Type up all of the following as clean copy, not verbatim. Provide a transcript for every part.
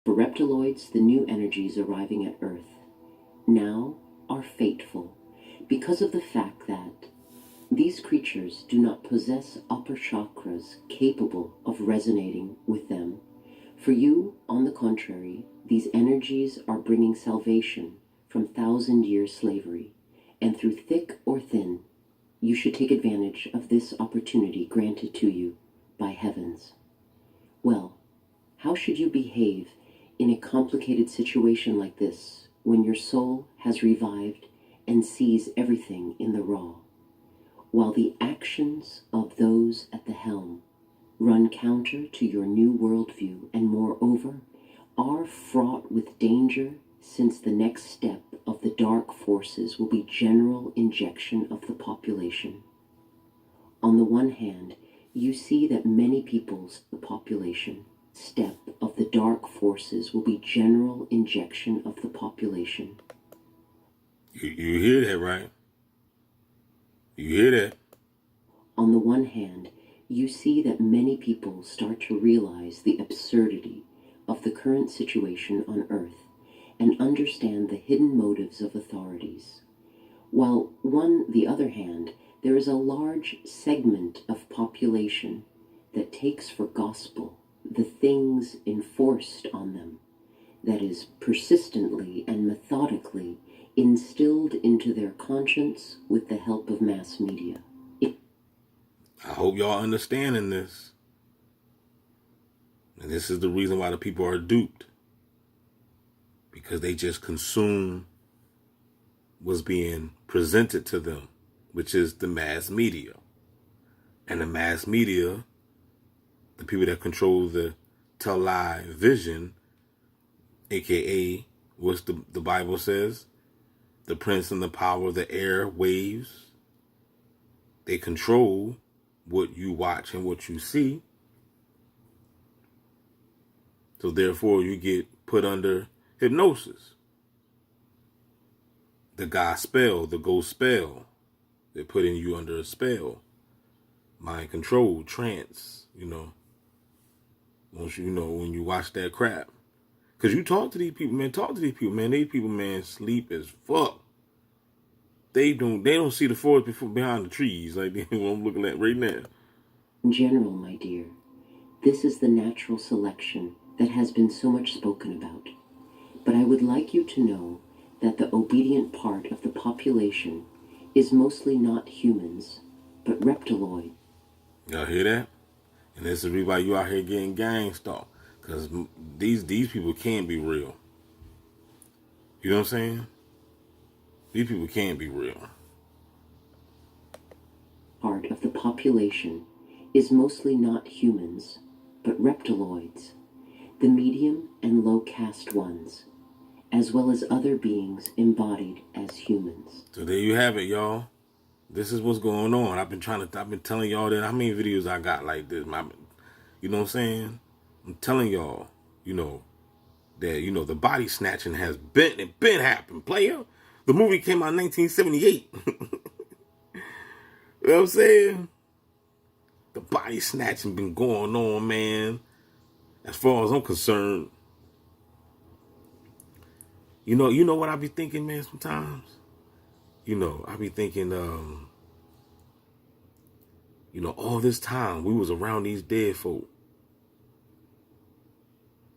For reptiloids, the new energies arriving at Earth now are fateful because of the fact that these creatures do not possess upper chakras capable of resonating with them. For you, on the contrary, these energies are bringing salvation from 1,000-year slavery, and through thick or thin, you should take advantage of this opportunity granted to you by heavens. Well, how should you behave in a complicated situation like this when your soul has revived and sees everything in the raw, while the actions of those at the helm run counter to your new worldview and moreover are fraught with danger, since the next step of the dark forces will be general injection of the population? On the one hand, you see that many people's the population step of the dark forces will be general injection of the population. You hear that, right? You hear that? On the one hand, you see that many people start to realize the absurdity of the current situation on Earth and understand the hidden motives of authorities. While on the other hand, there is a large segment of population that takes for gospel the things enforced on them, that is persistently and methodically instilled into their conscience with the help of mass media. I hope y'all understanding this. And this is the reason why the people are duped. Because they just consume what's being presented to them, which is the mass media. And the mass media, the people that control the television, aka what the Bible says, the prince and the power of the air waves, they control what you watch and what you see. So therefore you get put under hypnosis. The gospel, the ghost spell. They're putting you under a spell. Mind control, trance, Once when you watch that crap. Because you talk to these people, man. These people, man, sleep as fuck. They don't see the forest behind the trees like what I'm looking at right now. In general, my dear, this is the natural selection that has been so much spoken about. But I would like you to know that the obedient part of the population is mostly not humans, but reptiloid. Y'all hear that? And this is why you out here getting gang stalked. Because these people can't be real. You know what I'm saying? These people can't be real. Part of the population is mostly not humans, but reptiloids, the medium and low caste ones, as well as other beings embodied as humans. So there you have it, y'all. This is what's going on. I've been telling y'all that how many videos I got like this. You know what I'm saying? I'm telling y'all, that the body snatching has been happening, player. The movie came out in 1978. You know what I'm saying? The body snatching been going on, man. As far as I'm concerned. You know what I be thinking, man, sometimes? I be thinking, all this time we was around these dead folk.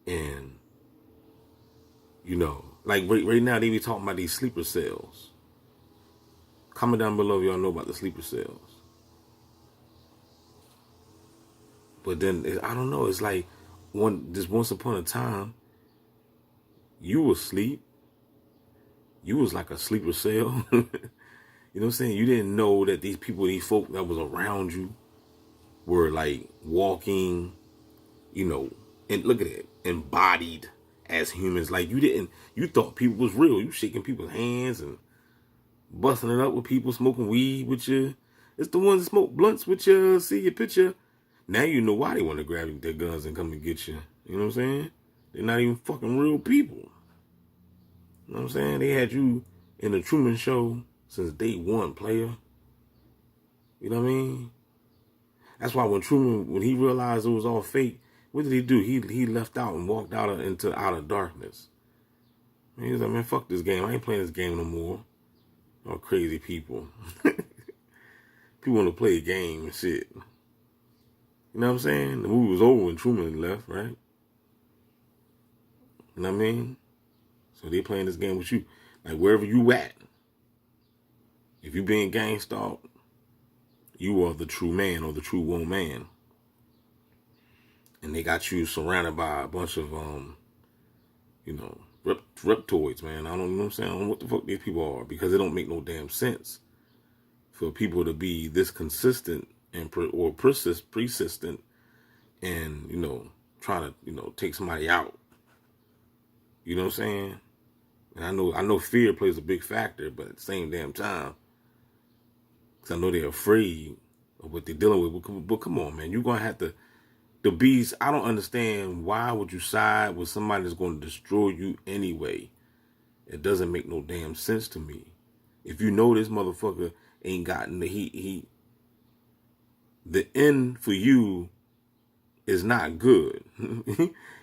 And, like right now they be talking about these sleeper cells. Comment down below if y'all know about the sleeper cells. But then, I don't know, it's like, once upon a time, you was asleep. You was like a sleeper cell. You know what I'm saying? You didn't know that these folk that was around you were like walking, and look at it, embodied as humans. Like you thought people was real. You shaking people's hands and busting it up with people, smoking weed with you. It's the ones that smoke blunts with you, see your picture. Now you know why they want to grab their guns and come and get you. You know what I'm saying? They're not even fucking real people. You know what I'm saying? They had you in the Truman Show since day one, player. You know what I mean? That's why when he realized it was all fake, What did he do? He left out and walked out into outer darkness. And he was like, man, fuck this game. I ain't playing this game no more. All crazy people. People want to play a game and shit. You know what I'm saying? The movie was over when Truman left, right? You know what I mean? So they playing this game with you. Like wherever you at, if you being gang stalked, you are the true man or the true woman. And they got you surrounded by a bunch of reptoids, man. I don't know what I'm saying. I don't know what the fuck these people are, because it don't make no damn sense for people to be this consistent and persistent and trying to take somebody out. You know what I'm saying? And I know fear plays a big factor, but at the same damn time, because I know they're afraid of what they're dealing with. But come on, man, you're gonna have to. The beast. I don't understand, why would you side with somebody that's going to destroy you anyway? It doesn't make no damn sense to me. If you know this motherfucker ain't gotten the end for you is not good.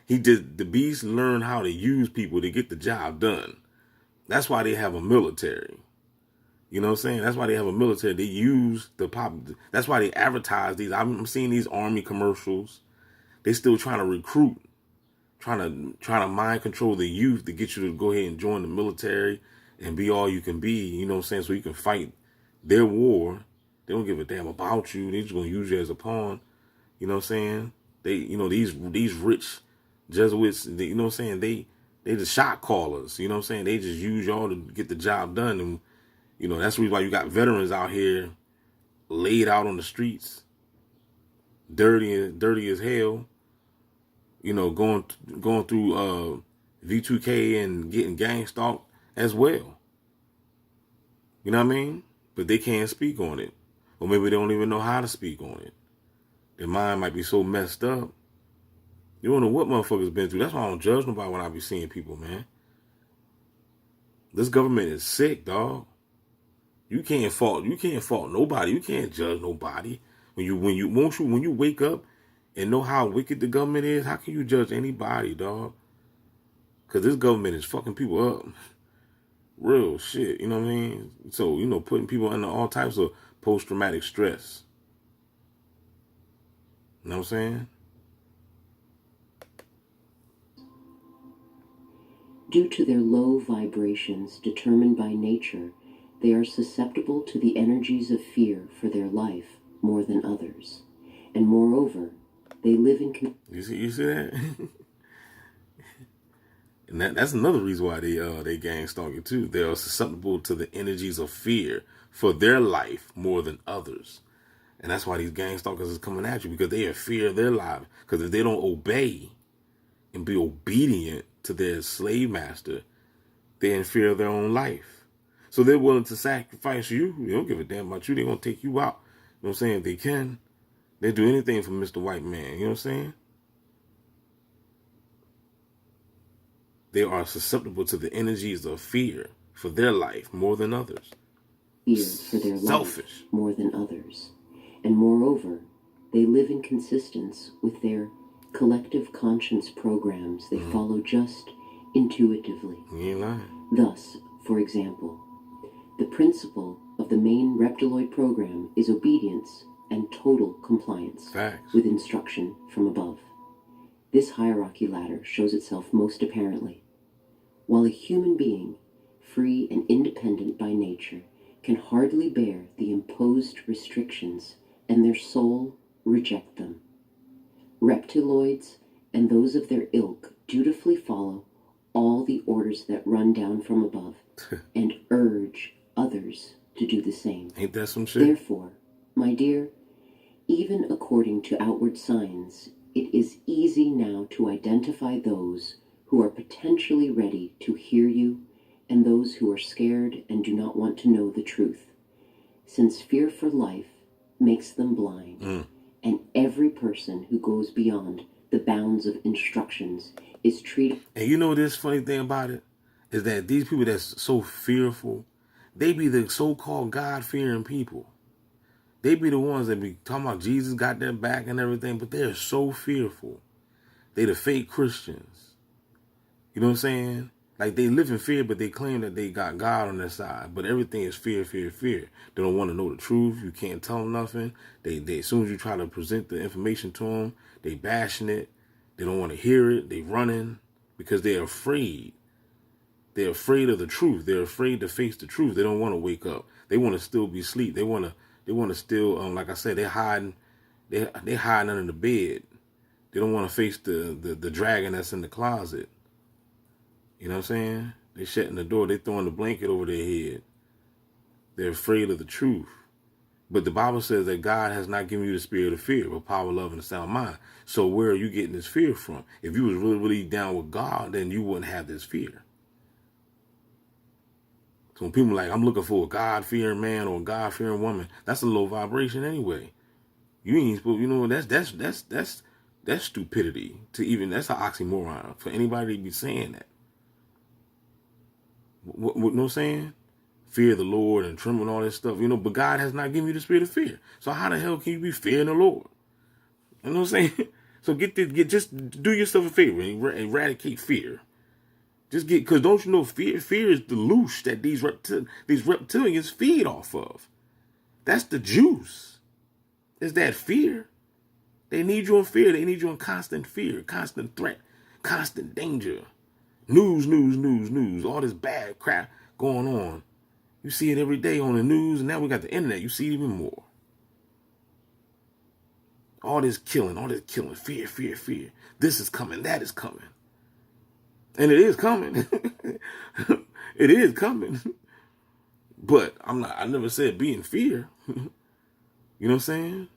The beast learned how to use people to get the job done. That's why they have a military. You know what I'm saying? That's why they have a military. They use the pop. That's why they advertise these. I'm seeing these army commercials. They still trying to recruit, trying to mind control the youth to get you to go ahead and join the military and be all you can be. You know what I'm saying? So you can fight their war. They don't give a damn about you. They just gonna use you as a pawn. You know what I'm saying? These rich Jesuits. You know what I'm saying? They the shot callers. You know what I'm saying? They just use y'all to get the job done. And that's the reason why you got veterans out here laid out on the streets, dirty as hell. Going through V2K and getting gang stalked as well. You know what I mean? But they can't speak on it. Or maybe they don't even know how to speak on it. Their mind might be so messed up. You don't know what motherfuckers been through. That's why I don't judge nobody when I be seeing people, man. This government is sick, dog. You can't fault nobody. You can't judge nobody. When you wake up and know how wicked the government is, how can you judge anybody, dog? Because this government is fucking people up. Real shit, you know what I mean? So, putting people under all types of post-traumatic stress. You know what I'm saying? Due to their low vibrations determined by nature, they are susceptible to the energies of fear for their life more than others. And moreover, they live in... You see that? And that's another reason why they gang stalk you too. They are susceptible to the energies of fear for their life more than others. And that's why these gang stalkers is coming at you, because they have fear of their life. Because if they don't obey and be obedient to their slave master, they're in fear of their own life. So they're willing to sacrifice you. They don't give a damn about you. They're going to take you out. You know what I'm saying? If they can, they do anything for Mr. White Man. You know what I'm saying? They are susceptible to the energies of fear for their life more than others. Fear for their Selfish. life more than others. And moreover, they live in consistence with their collective conscience programs they follow just intuitively. You ain't lying. Thus, for example, the principle of the main reptiloid program is obedience and total compliance Facts. with instruction from above. This hierarchy ladder shows itself most apparently. While a human being, free and independent by nature, can hardly bear the imposed restrictions, and their soul reject them. Reptiloids and those of their ilk dutifully follow all the orders that run down from above and urge others to do the same. Ain't that some shit? Therefore, my dear, even according to outward signs, it is easy now to identify those who are potentially ready to hear you and those who are scared and do not want to know the truth, since fear for life makes them blind, and every person who goes beyond the bounds of instructions is treated... And you know this funny thing about it? Is that these people that's so fearful, they be the so-called God-fearing people. They be the ones that be talking about Jesus got their back and everything, but they're so fearful. They the fake Christians. You know what I'm saying? Like they live in fear, but they claim that they got God on their side. But everything is fear, fear, fear. They don't want to know the truth. You can't tell them nothing. They as soon as you try to present the information to them, they bashing it. They don't want to hear it. They running because they're afraid. They're afraid of the truth. They're afraid to face the truth. They don't want to wake up. They want to still be asleep. They want to still, like I said, they're hiding. They hiding under the bed. They don't want to face the dragon that's in the closet. You know what I'm saying? They shutting the door. They throwing the blanket over their head. They're afraid of the truth. But the Bible says that God has not given you the spirit of fear, but power, love, and a sound mind. So where are you getting this fear from? If you was really, really down with God, then you wouldn't have this fear. So when people are like, I'm looking for a God-fearing man or a God-fearing woman, that's a low vibration anyway. You ain't supposed, that's stupidity to even, that's an oxymoron for anybody to be saying that. What you know what I'm saying? Fear the Lord and tremble and all that stuff, but God has not given you the spirit of fear. So how the hell can you be fearing the Lord? You know what I'm saying? So just do yourself a favor and eradicate fear. Because don't you know fear is the loosh that these reptilians feed off of. That's the juice. Is that fear? They need you in fear. They need you in constant fear, constant threat, constant danger. News. All this bad crap going on. You see it every day on the news, and now we got the internet. You see it even more. All this killing, fear. This is coming, that is coming. And it is coming. It is coming. But I never said be in fear. You know what I'm saying?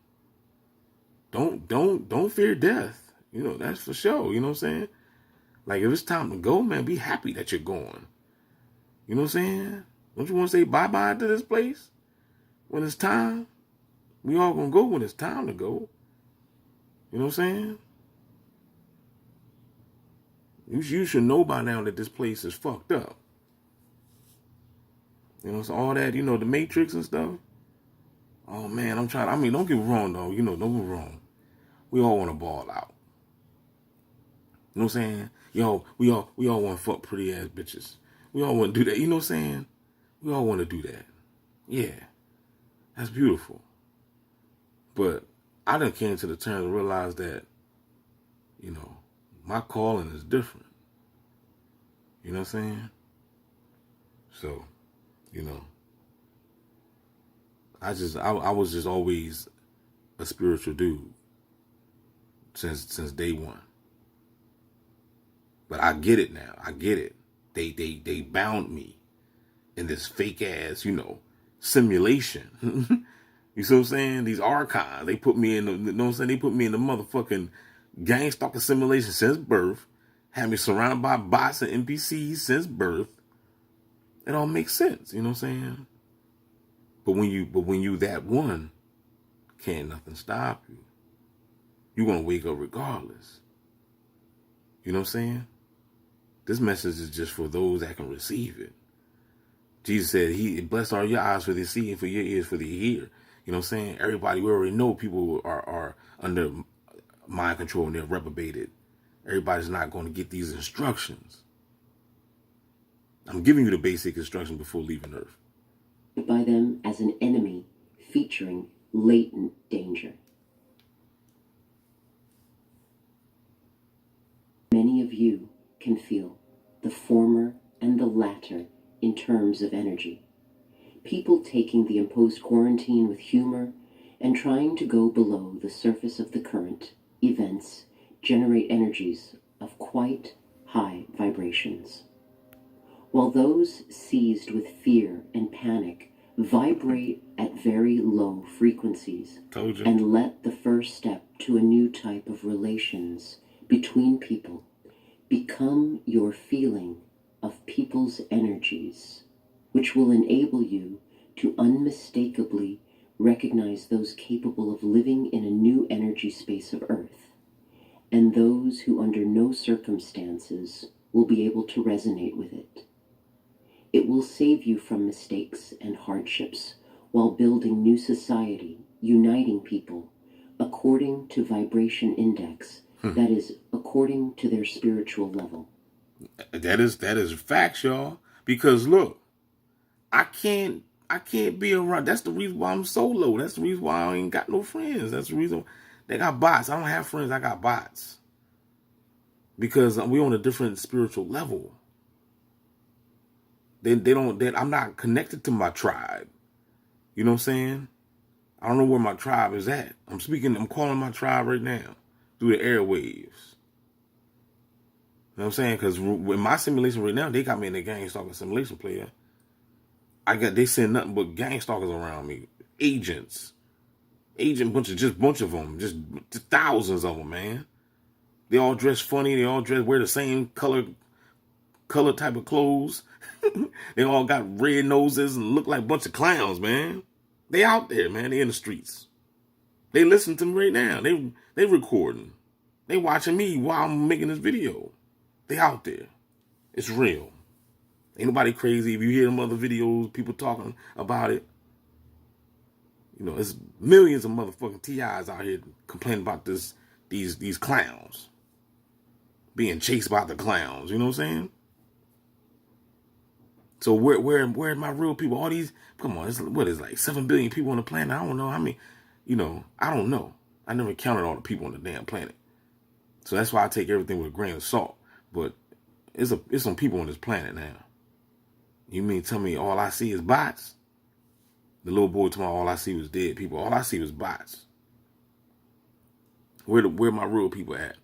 Don't fear death. That's for sure. You know what I'm saying? Like if it's time to go, man, be happy that you're going. You know what I'm saying? Don't you want to say bye-bye to this place? When it's time? We all gonna go when it's time to go. You know what I'm saying? You should know by now that this place is fucked up. So all that, the Matrix and stuff. Oh man, don't get me wrong though. Don't get me wrong. We all want to ball out. You know what I'm saying? We all want to fuck pretty ass bitches. We all want to do that. You know what I'm saying? We all want to do that. Yeah, that's beautiful. But I done came to the terms and realized that, my calling is different. You know what I'm saying? So, I was just always a spiritual dude since day one. But I get it now. I get it. They bound me in this fake ass, simulation. You see what I'm saying? These archives, they put me in They put me in the motherfucking gang stalker simulation since birth. Had me surrounded by bots and NPCs since birth. It all makes sense, you know what I'm saying? But when you that one, can't nothing stop you. You're gonna wake up regardless. You know what I'm saying? This message is just for those that can receive it. Jesus said, blessed are your eyes for the see and for your ears for the hear. You know what I'm saying? Everybody, we already know people are under mind control and they're reprobated. Everybody's not going to get these instructions. I'm giving you the basic instruction before leaving Earth. By them as an enemy featuring latent danger. Many of you can feel the former and the latter in terms of energy. People taking the imposed quarantine with humor and trying to go below the surface of the current events generate energies of quite high vibrations. While those seized with fear and panic vibrate at very low frequencies and let the first step to a new type of relations between people become your feeling of people's energies, which will enable you to unmistakably recognize those capable of living in a new energy space of Earth, and those who under no circumstances will be able to resonate with it. It will save you from mistakes and hardships while building new society, uniting people according to vibration index That is, according to their spiritual level. That is facts, y'all. Because look, I can't be around. That's the reason why I'm solo. That's the reason why I ain't got no friends. That's the reason they got bots. I don't have friends. I got bots because we on a different spiritual level. They don't. I'm not connected to my tribe. You know what I'm saying? I don't know where my tribe is at. I'm calling my tribe right now through the airwaves. You know what I'm saying? Because in my simulation right now, they got me in the gang stalker simulation player. They send nothing but gang stalkers around me. Agents. Bunch of them. Just thousands of them, man. They all dress funny. They all wear the same color type of clothes. They all got red noses and look like a bunch of clowns, man. They out there, man. They in the streets. They listen to me right now. They recording. They watching me while I'm making this video. They out there. It's real. Ain't nobody crazy. If you hear them other videos, people talking about it, you know, there's millions of motherfucking TIs out here complaining about these clowns. Being chased by the clowns, you know what I'm saying? So where are my real people? All these, come on, what is like 7 billion people on the planet? I don't know how many, I don't know. I never counted all the people on the damn planet. So that's why I take everything with a grain of salt. But it's some people on this planet now. You mean tell me all I see is bots? The little boy told me all I see was dead people. All I see was bots. Where my real people at?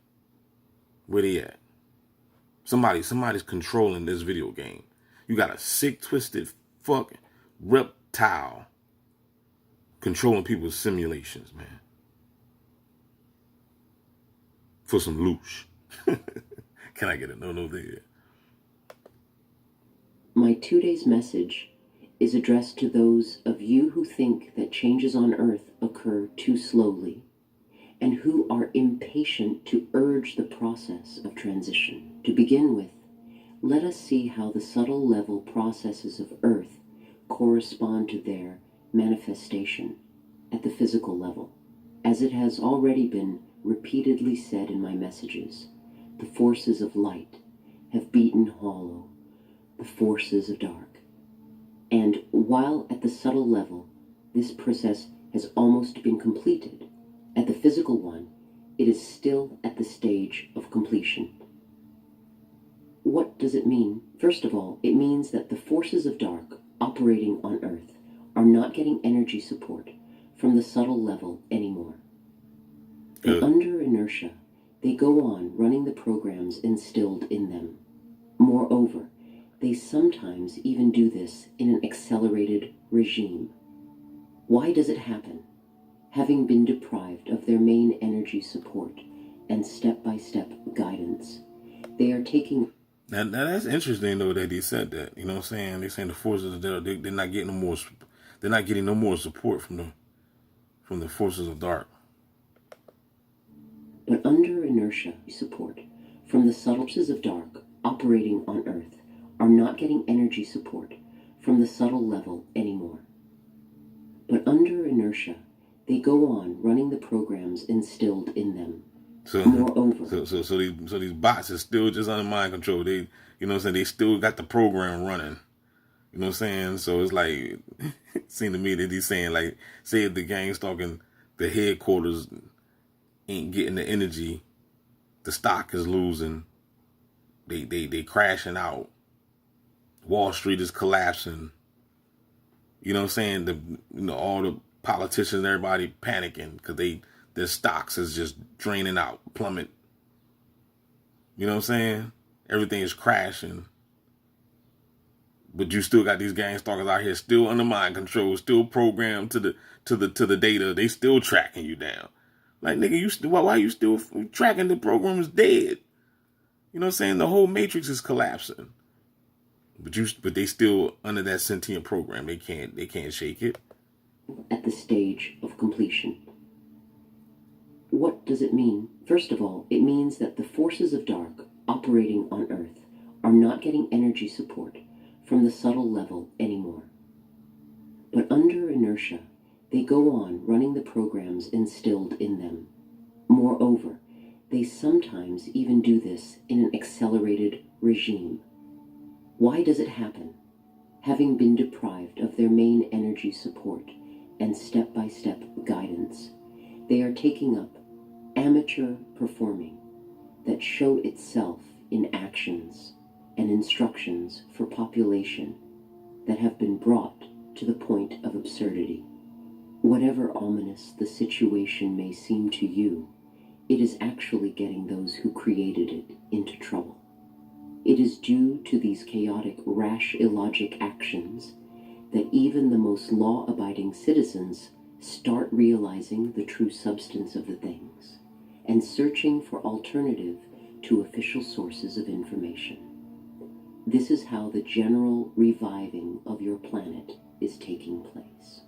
Where they at? Somebody's controlling this video game. You got a sick, twisted, fuck reptile controlling people's simulations, man. For some loosh. Can I get a no there? My 2 days message is addressed to those of you who think that changes on Earth occur too slowly and who are impatient to urge the process of transition. To begin with, let us see how the subtle level processes of Earth correspond to their manifestation at the physical level. As it has already been repeatedly said in my messages, the forces of light have beaten hollow the forces of dark. And while at the subtle level, this process has almost been completed, at the physical one, it is still at the stage of completion. What does it mean? First of all, it means that the forces of dark operating on Earth are not getting energy support from the subtle level anymore. And under inertia, they go on running the programs instilled in them. Moreover, they sometimes even do this in an accelerated regime. Why does it happen? Having been deprived of their main energy support and step-by-step guidance, they are taking... Now that's interesting though that he said that. You know what I'm saying? They're saying the forces of dark, they're not getting no more support from the forces of dark. But under inertia support from the subtleties of dark operating on Earth are not getting energy support from the subtle level anymore. But under inertia, they go on running the programs instilled in them. Moreover, so these bots are still just under mind control. They, you know what I'm saying? They still got the program running. You know what I'm saying? So it's like, it seemed to me that he's saying like, say if the gang stalking the headquarters ain't getting the energy, the stock is losing, they crashing out. Wall Street is collapsing. You know what I'm saying? All the politicians, everybody panicking because their stocks is just draining out, plummet. You know what I'm saying? Everything is crashing. But you still got these gang stalkers out here still under mind control, still programmed to the data. They still tracking you down. Like, nigga, why you still tracking? The program is dead. You know what I'm saying? The whole matrix is collapsing. But they still under that sentient program. They can't shake it. At the stage of completion. What does it mean? First of all, it means that the forces of dark operating on Earth are not getting energy support from the subtle level anymore. But under inertia, they go on running the programs instilled in them. Moreover, They sometimes even do this in an accelerated regime. Why does it happen? Having been deprived of their main energy support and step-by-step guidance, they are taking up amateur performing that show itself in actions and instructions for population that have been brought to the point of absurdity. Whatever ominous the situation may seem to you, it is actually getting those who created it into trouble. It is due to these chaotic, rash, illogic actions that even the most law-abiding citizens start realizing the true substance of the things and searching for alternative to official sources of information. This is how the general reviving of your planet is taking place.